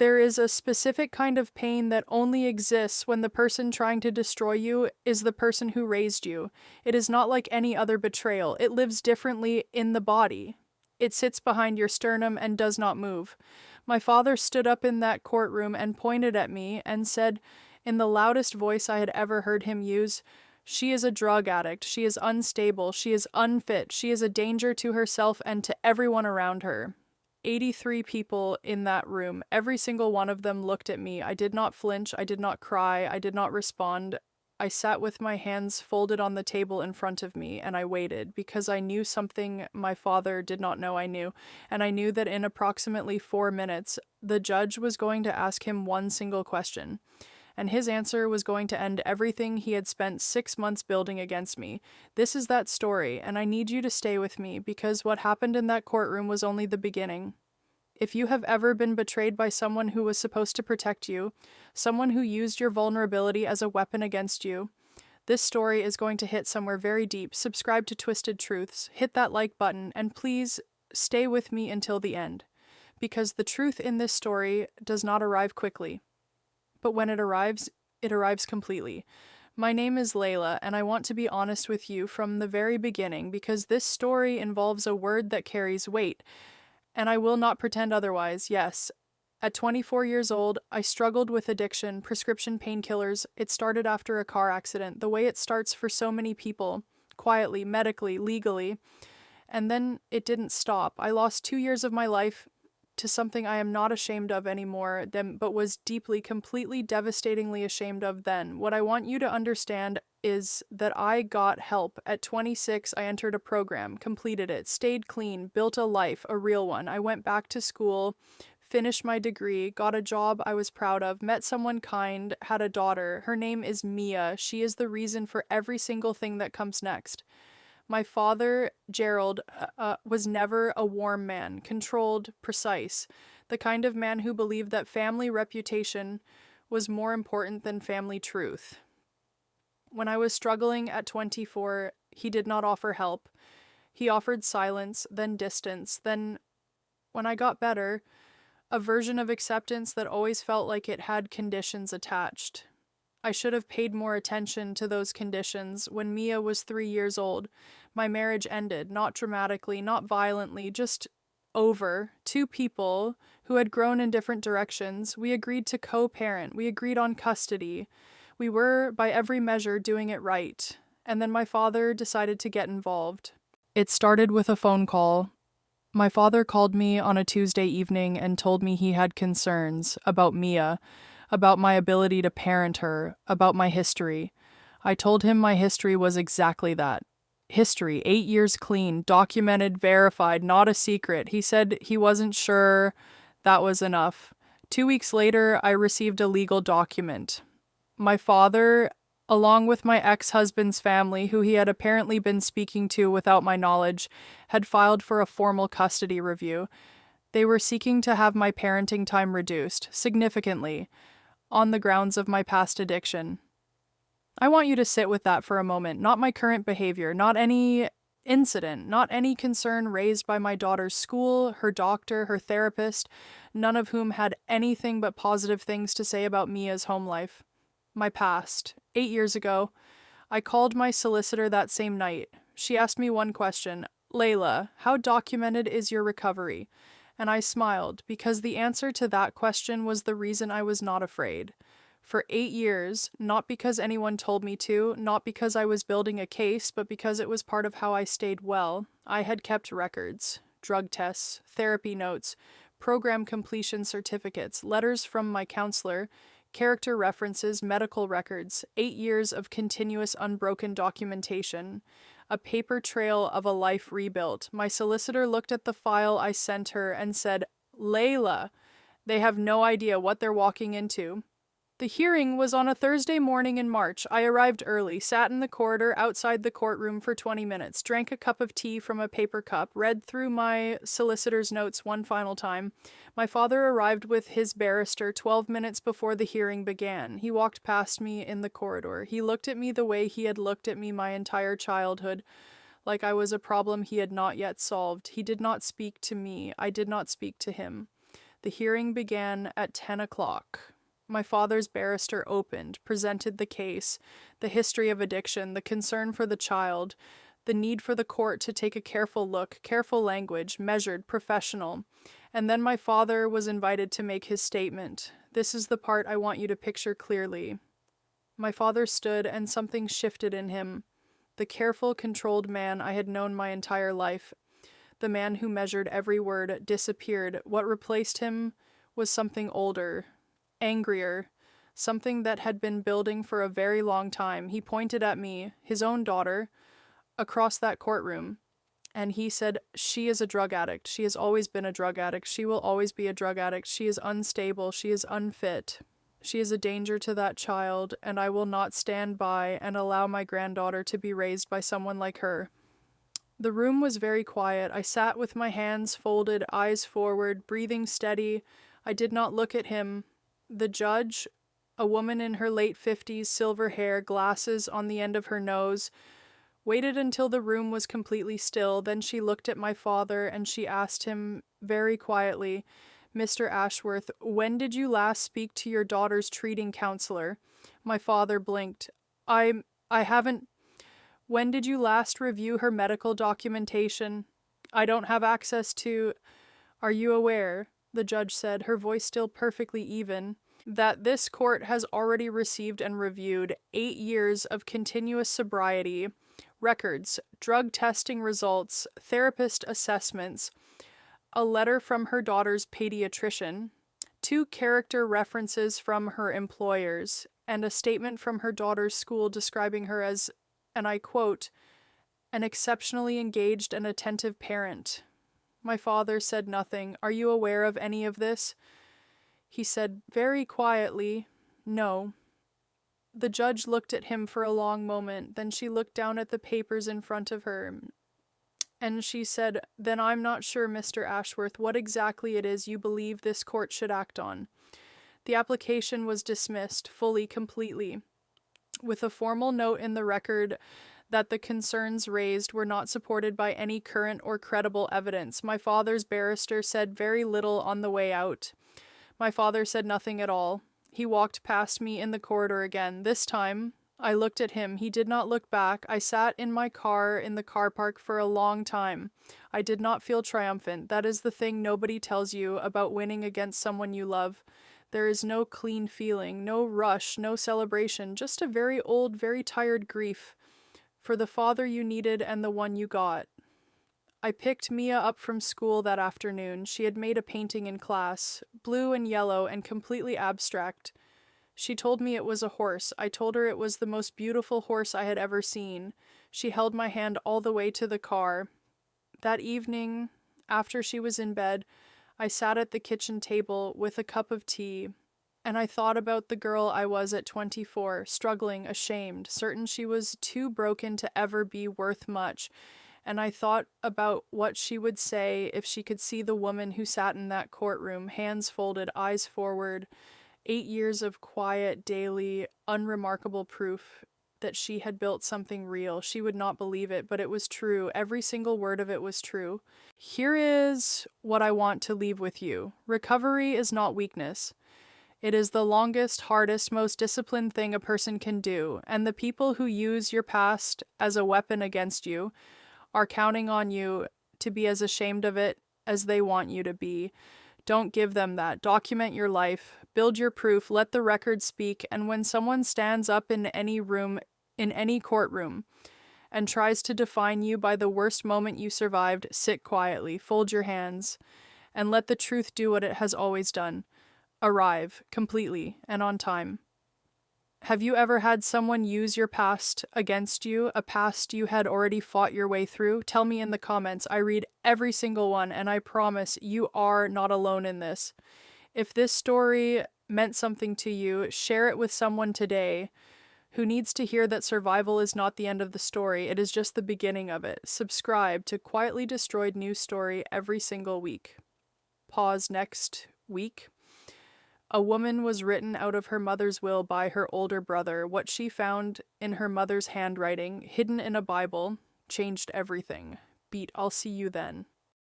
There is a specific kind of pain that only exists when the person trying to destroy you is the person who raised you. It is not like any other betrayal. It lives differently in the body. It sits behind your sternum and does not move. My father stood up in that courtroom and pointed at me and said, in the loudest voice I had ever heard him use, "She is a drug addict. She is unstable. She is unfit. She is a danger to herself and to everyone around her." 83 people in that room. Every single one of them looked at me. I did not flinch. I did not cry. I did not respond. I sat with my hands folded on the table in front of me, and I waited because I knew something my father did not know I knew, and I knew that in approximately 4 minutes, the judge was going to ask him one single question, and his answer was going to end everything he had spent 6 months building against me. This is that story, and I need you to stay with me because what happened in that courtroom was only the beginning. If you have ever been betrayed by someone who was supposed to protect you, someone who used your vulnerability as a weapon against you, this story is going to hit somewhere very deep. Subscribe to Twisted Truths, hit that like button, and please stay with me until the end, because the truth in this story does not arrive quickly. But when it arrives completely. My name is Layla, and I want to be honest with you from the very beginning because this story involves a word that carries weight, and I will not pretend otherwise. Yes, at 24 years old, I struggled with addiction, prescription painkillers. It started after a car accident, the way it starts for so many people, quietly, medically, legally, and then it didn't stop. I lost 2 years of my life to something I am not ashamed of anymore, but was deeply, completely, devastatingly ashamed of then. What I want you to understand is that I got help. At 26, I entered a program, completed it, stayed clean, built a life, a real one. I went back to school, finished my degree, got a job I was proud of, met someone kind, had a daughter. Her name is Mia. She is the reason for every single thing that comes next. My father, Gerald, was never a warm man, controlled, precise, the kind of man who believed that family reputation was more important than family truth. When I was struggling at 24, he did not offer help. He offered silence, then distance, then, when I got better, a version of acceptance that always felt like it had conditions attached. I should have paid more attention to those conditions. When Mia was 3 years old, my marriage ended, not dramatically, not violently, just over. Two people who had grown in different directions. We agreed to co-parent. We agreed on custody. We were, by every measure, doing it right. And then my father decided to get involved. It started with a phone call. My father called me on a Tuesday evening and told me he had concerns about Mia, about my ability to parent her, about my history. I told him my history was exactly that. History, 8 years clean, documented, verified, not a secret. He said he wasn't sure that was enough. 2 weeks later, I received a legal document. My father, along with my ex-husband's family, who he had apparently been speaking to without my knowledge, had filed for a formal custody review. They were seeking to have my parenting time reduced, significantly, on the grounds of my past addiction. I want you to sit with that for a moment, not my current behavior, not any incident, not any concern raised by my daughter's school, her doctor, her therapist, none of whom had anything but positive things to say about Mia's home life. My past. 8 years ago, I called my solicitor that same night. She asked me one question, "Layla, how documented is your recovery?" And I smiled, because the answer to that question was the reason I was not afraid. For 8 years, not because anyone told me to, not because I was building a case, but because it was part of how I stayed well, I had kept records, drug tests, therapy notes, program completion certificates, letters from my counselor, character references, medical records, 8 years of continuous unbroken documentation, a paper trail of a life rebuilt. My solicitor looked at the file I sent her and said, "Layla, they have no idea what they're walking into." The hearing was on a Thursday morning in March. I arrived early, sat in the corridor outside the courtroom for 20 minutes, drank a cup of tea from a paper cup, read through my solicitor's notes one final time. My father arrived with his barrister 12 minutes before the hearing began. He walked past me in the corridor. He looked at me the way he had looked at me my entire childhood, like I was a problem he had not yet solved. He did not speak to me. I did not speak to him. The hearing began at 10 o'clock. My father's barrister opened, presented the case, the history of addiction, the concern for the child, the need for the court to take a careful look, careful language, measured, professional. And then my father was invited to make his statement. This is the part I want you to picture clearly. My father stood, and something shifted in him. The careful, controlled man I had known my entire life, the man who measured every word, disappeared. What replaced him was something older, angrier, something that had been building for a very long time. He pointed at me, his own daughter, across that courtroom, and he said, "She is a drug addict. She has always been a drug addict. She will always be a drug addict. She is unstable. She is unfit. She is a danger to that child, and I will not stand by and allow my granddaughter to be raised by someone like her." The room was very quiet. I sat with my hands folded, eyes forward, breathing steady. I did not look at him. The judge, a woman in her late 50s, silver hair, glasses on the end of her nose, waited until the room was completely still. Then she looked at my father and she asked him very quietly, "Mr. Ashworth, when did you last speak to your daughter's treating counselor?" My father blinked. I haven't. When did you last review her medical documentation? I don't have access to. Are you aware, the judge said, her voice still perfectly even, that this court has already received and reviewed 8 years of continuous sobriety, records, drug testing results, therapist assessments, a letter from her daughter's pediatrician, 2 character references from her employers, and a statement from her daughter's school describing her as, and I quote, "an exceptionally engaged and attentive parent." My father said nothing. "Are you aware of any of this?" He said very quietly, "No." The judge looked at him for a long moment. Then she looked down at the papers in front of her, and she said, "Then I'm not sure, Mr. Ashworth, what exactly it is you believe this court should act on." The application was dismissed, fully, completely, with a formal note in the record that the concerns raised were not supported by any current or credible evidence. My father's barrister said very little on the way out. My father said nothing at all. He walked past me in the corridor again. This time, I looked at him. He did not look back. I sat in my car in the car park for a long time. I did not feel triumphant. That is the thing nobody tells you about winning against someone you love. There is no clean feeling, no rush, no celebration, just a very old, very tired grief for the father you needed and the one you got. I picked Mia up from school that afternoon. She had made a painting in class, blue and yellow and completely abstract. She told me it was a horse. I told her it was the most beautiful horse I had ever seen. She held my hand all the way to the car. That evening, after she was in bed, I sat at the kitchen table with a cup of tea, and I thought about the girl I was at 24, struggling, ashamed, certain she was too broken to ever be worth much, and I thought about what she would say if she could see the woman who sat in that courtroom, hands folded, eyes forward, 8 years of quiet, daily, unremarkable proof that she had built something real. She would not believe it, but it was true. Every single word of it was true. Here is what I want to leave with you. Recovery is not weakness. It is the longest, hardest, most disciplined thing a person can do, and the people who use your past as a weapon against you are counting on you to be as ashamed of it as they want you to be. Don't give them that. Document your life. Build your proof. Let the record speak. And when someone stands up in any room, in any courtroom, and tries to define you by the worst moment you survived, sit quietly, fold your hands, and let the truth do what it has always done. Arrive, completely, and on time. Have you ever had someone use your past against you, a past you had already fought your way through? Tell me in the comments. I read every single one, and I promise you are not alone in this. If this story meant something to you, share it with someone today who needs to hear that survival is not the end of the story. It is just the beginning of it. Subscribe to Quietly Destroyed News Story every single week. Pause next week. A woman was written out of her mother's will by her older brother. What she found in her mother's handwriting, hidden in a Bible, changed everything. Beat, I'll see you then.